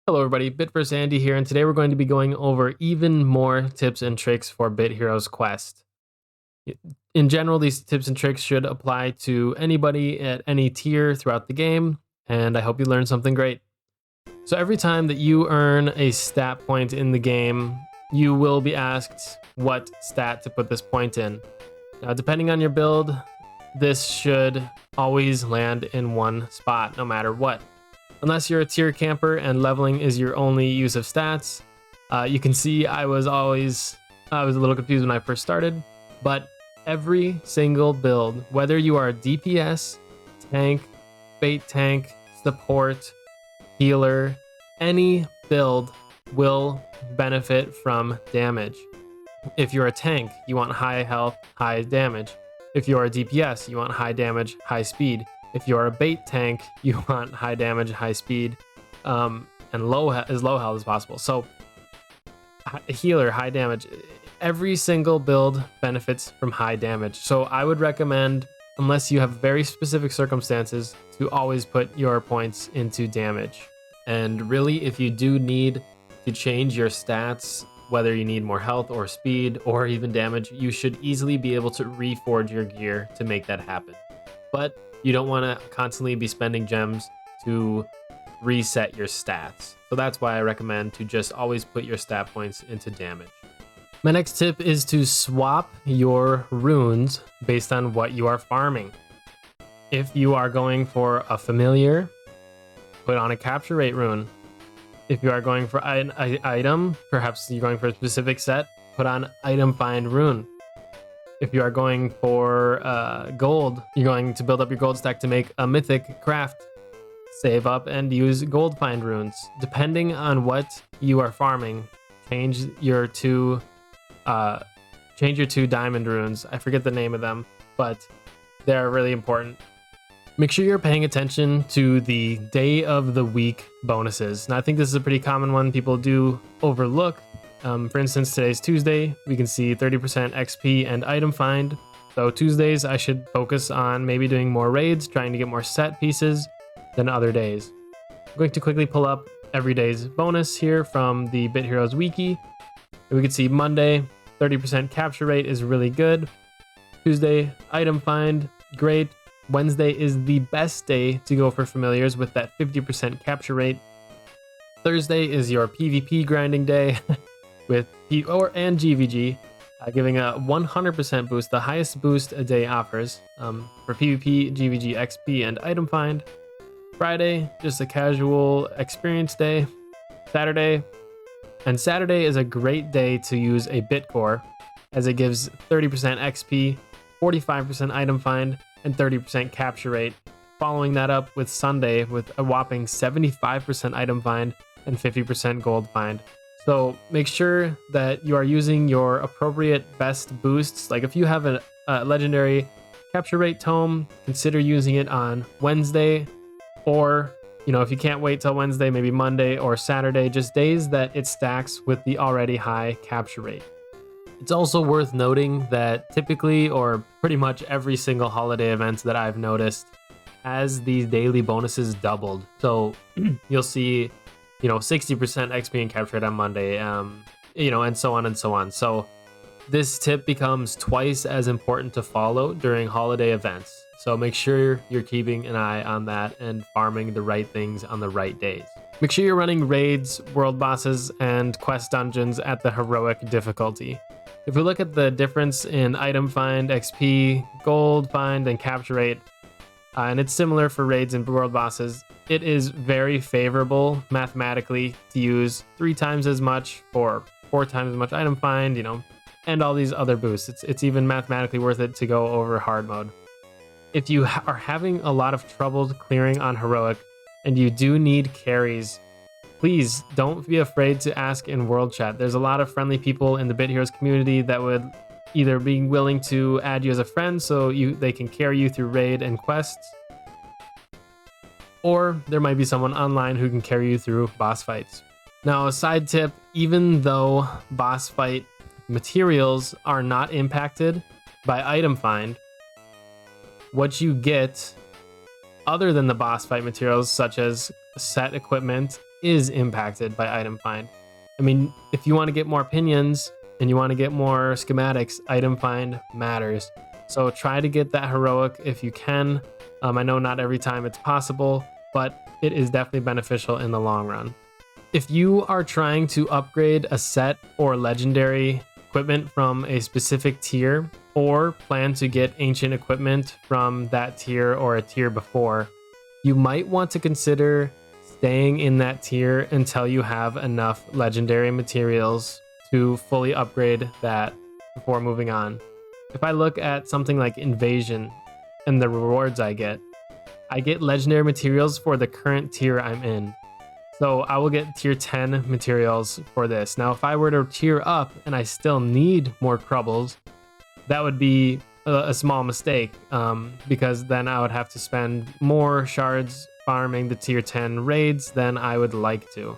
Hello everybody, Bit vs. Andy here, and today we're going to be going over even more tips and tricks for Bit Heroes Quest. In general, these tips and tricks should apply to anybody at any tier throughout the game, and I hope you learned something great. So every time that you earn a stat point in the game, you will be asked what stat to put this point in. Now, depending on your build, this should always land in one spot, no matter what. Unless you're a tier camper and leveling is your only use of stats. You can see I was a little confused when I first started, but every single build, whether you are a DPS, tank, bait tank, support, healer, any build will benefit from damage. If you're a tank, you want high health, high damage. If you're a DPS, you want high damage, high speed. If you're a bait tank, you want high damage, high speed, and as low health as possible. So a healer, high damage. Every single build benefits from high damage. So I would recommend, unless you have very specific circumstances, to always put your points into damage. And really, if you do need to change your stats, whether you need more health or speed or even damage, you should easily be able to reforge your gear to make that happen. But you don't want to constantly be spending gems to reset your stats. So that's why I recommend to just always put your stat points into damage. My next tip is to swap your runes based on what you are farming. If you are going for a familiar, put on a capture rate rune. If you are going for an item, perhaps you're going for a specific set, put on item find rune. If you are going for gold, you're going to build up your gold stack to make a mythic craft. Save up and use gold find runes. Depending on what you are farming, change your two diamond runes. I forget the name of them, but they're really important. Make sure you're paying attention to the day of the week bonuses. Now, I think this is a pretty common one people do overlook. For instance, today's Tuesday, we can see 30% XP and item find. So Tuesdays, I should focus on maybe doing more raids, trying to get more set pieces than other days. I'm going to quickly pull up every day's bonus here from the Bit Heroes Wiki. We can see Monday, 30% capture rate is really good. Tuesday, item find, great. Wednesday is the best day to go for familiars with that 50% capture rate. Thursday is your PvP grinding day. With and GVG, giving a 100% boost, the highest boost a day offers for PvP, GVG, XP, and item find. Friday, just a casual experience day. Saturday is a great day to use a Bitcore, as it gives 30% XP, 45% item find, and 30% capture rate. Following that up with Sunday with a whopping 75% item find and 50% gold find. So make sure that you are using your appropriate best boosts. Like if you have a legendary capture rate tome, consider using it on Wednesday, or if you can't wait till Wednesday, maybe Monday or Saturday, just days that it stacks with the already high capture rate. It's also worth noting that typically, or pretty much every single holiday event that I've noticed, has these daily bonuses doubled. So you'll see 60% XP and capture rate on Monday, and so on and so on. So this tip becomes twice as important to follow during holiday events. So make sure you're keeping an eye on that and farming the right things on the right days. Make sure you're running raids, world bosses, and quest dungeons at the heroic difficulty. If we look at the difference in item find, XP, gold find, and capture rate, and it's similar for raids and world bosses, it is very favorable mathematically to use 3 times as much or 4 times as much item find, and all these other boosts. It's even mathematically worth it to go over hard mode. If you are having a lot of trouble clearing on heroic and you do need carries, please don't be afraid to ask in world chat. There's a lot of friendly people in the Bit Heroes community that would either be willing to add you as a friend so they can carry you through raid and quests, or there might be someone online who can carry you through boss fights. Now, a side tip, even though boss fight materials are not impacted by item find, what you get other than the boss fight materials, such as set equipment, is impacted by item find. I mean, if you want to get more opinions and you want to get more schematics, item find matters. So try to get that heroic if you can. I know not every time it's possible, but it is definitely beneficial in the long run. If you are trying to upgrade a set or legendary equipment from a specific tier, or plan to get ancient equipment from that tier or a tier before, you might want to consider staying in that tier until you have enough legendary materials to fully upgrade that before moving on. If I look at something like Invasion and the rewards I get legendary materials for the current tier I'm in. So I will get tier 10 materials for this. Now, if I were to tier up and I still need more Crubbles, that would be a small mistake, because then I would have to spend more shards farming the tier 10 raids than I would like to.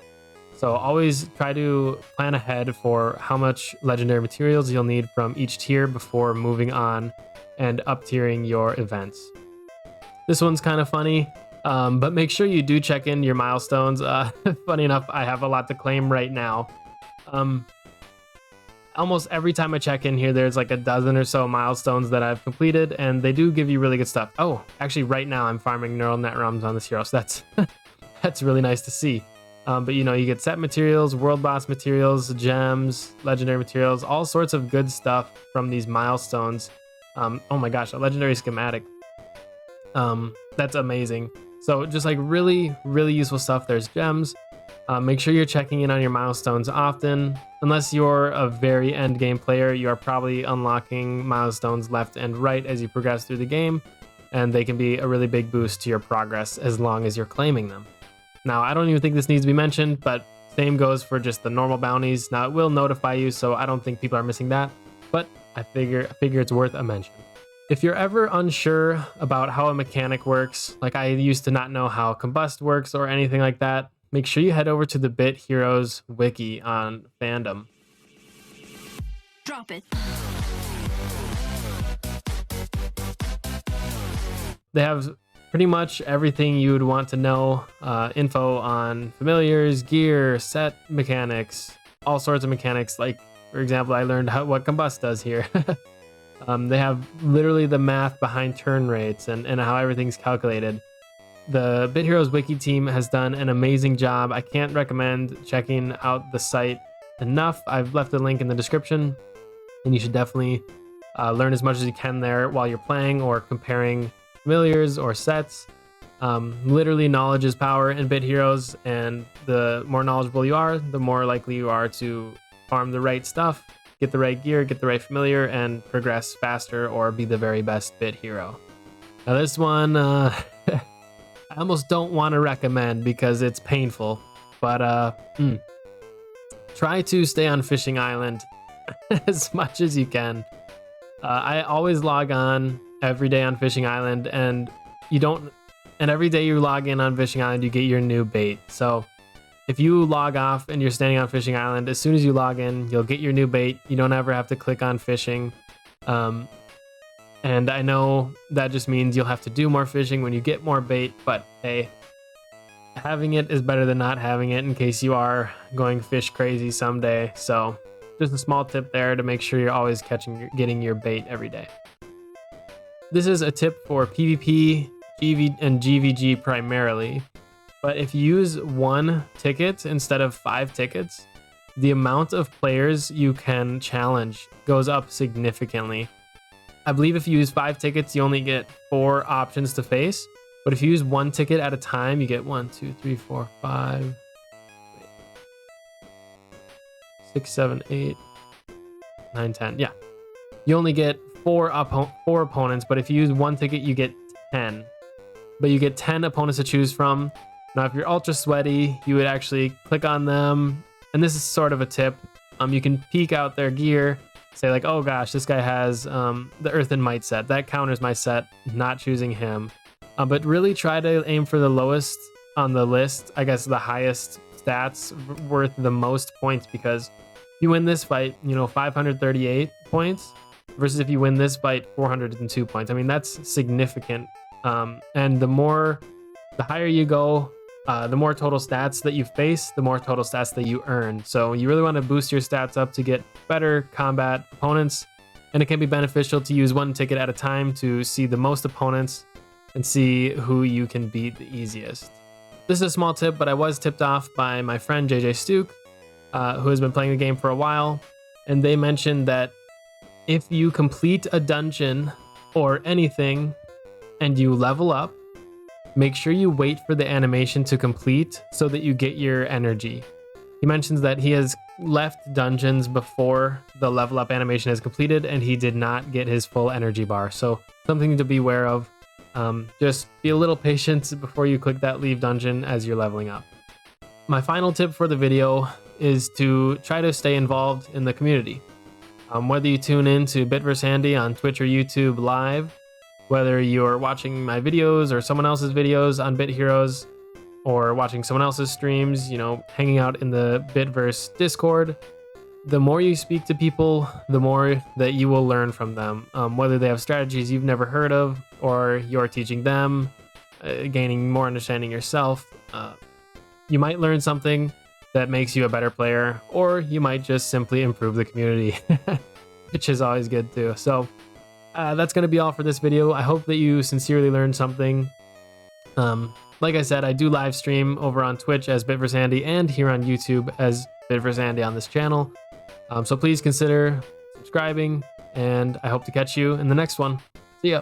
So always try to plan ahead for how much legendary materials you'll need from each tier before moving on and up tiering your events. This one's kind of funny. But make sure you do check in your milestones. Funny enough, I have a lot to claim right now. Almost every time I check in here, there's like a dozen or so milestones that I've completed, and they do give you really good stuff. Oh, actually right now I'm farming neural net realms on this hero, so that's really nice to see. But you know, you get set materials, world boss materials, gems, legendary materials, all sorts of good stuff from these milestones. Oh my gosh, a legendary schematic. That's amazing. So just like really, really useful stuff. There's gems. Make sure you're checking in on your milestones often. Unless you're a very end game player, you are probably unlocking milestones left and right as you progress through the game, and they can be a really big boost to your progress as long as you're claiming them. Now, I don't even think this needs to be mentioned, but same goes for just the normal bounties. Now, it will notify you, so I don't think people are missing that, but I figure it's worth a mention. If you're ever unsure about how a mechanic works, like I used to not know how Combust works or anything like that, make sure you head over to the Bit Heroes wiki on Fandom. Drop it. They have pretty much everything you would want to know. Info on familiars, gear, set mechanics, all sorts of mechanics. Like, for example, I learned what Combust does here. They have literally the math behind turn rates and how everything's calculated. The Bit Heroes Wiki team has done an amazing job. I can't recommend checking out the site enough. I've left a link in the description, and you should definitely learn as much as you can there while you're playing or comparing familiars or sets. Literally, knowledge is power in Bit Heroes, and the more knowledgeable you are, the more likely you are to farm the right stuff, get the right gear, get the right familiar, and progress faster or be the very best Bit Hero. Now this one, I almost don't want to recommend because it's painful, but try to stay on Fishing Island as much as you can. I always log on every day on Fishing Island, and every day you log in on Fishing Island, you get your new bait. So if you log off and you're standing on Fishing Island, as soon as you log in, you'll get your new bait. You don't ever have to click on fishing. And I know that just means you'll have to do more fishing when you get more bait, but hey, having it is better than not having it in case you are going fish crazy someday. So just a small tip there to make sure you're always getting your bait every day. This is a tip for PvP, and GVG primarily, but if you use 1 ticket instead of 5 tickets, the amount of players you can challenge goes up significantly. I believe if you use 5 tickets, you only get 4 options to face. But if you use 1 ticket at a time, you get 1, 2, 3, 4, 5, 6, 7, 8, 9, 10. Yeah. You only get 4 opponents, but if you use 1 ticket, you get 10. But you get 10 opponents to choose from. Now, if you're ultra sweaty, you would actually click on them. And this is sort of a tip. You can peek out their gear. Say like, oh gosh, this guy has the Earth and Might set. That counters my set, not choosing him. But really try to aim for the lowest on the list. I guess the highest stats worth the most points, because you win this fight, 538 points versus if you win this fight, 402 points. I mean, that's significant. And the higher you go, The more total stats that you face, the more total stats that you earn. So you really want to boost your stats up to get better combat opponents, and it can be beneficial to use one ticket at a time to see the most opponents and see who you can beat the easiest. This is a small tip, but I was tipped off by my friend JJ Stuke, who has been playing the game for a while, and they mentioned that if you complete a dungeon or anything and you level up, make sure you wait for the animation to complete so that you get your energy. He mentions that he has left dungeons before the level up animation is completed and he did not get his full energy bar. So something to be aware of. Just be a little patient before you click that leave dungeon as you're leveling up. My final tip for the video is to try to stay involved in the community. Whether you tune in to Bit vs. Handy on Twitch or YouTube live, whether you're watching my videos or someone else's videos on Bit Heroes, or watching someone else's streams, hanging out in the Bitverse Discord, the more you speak to people, the more that you will learn from them. Whether they have strategies you've never heard of, or you're teaching them, gaining more understanding yourself, you might learn something that makes you a better player, or you might just simply improve the community, which is always good too. So that's going to be all for this video. I hope that you sincerely learned something. Like I said, I do live stream over on Twitch as Bit vs. Handy and here on YouTube as Bit vs. Handy on this channel. So please consider subscribing, and I hope to catch you in the next one. See ya.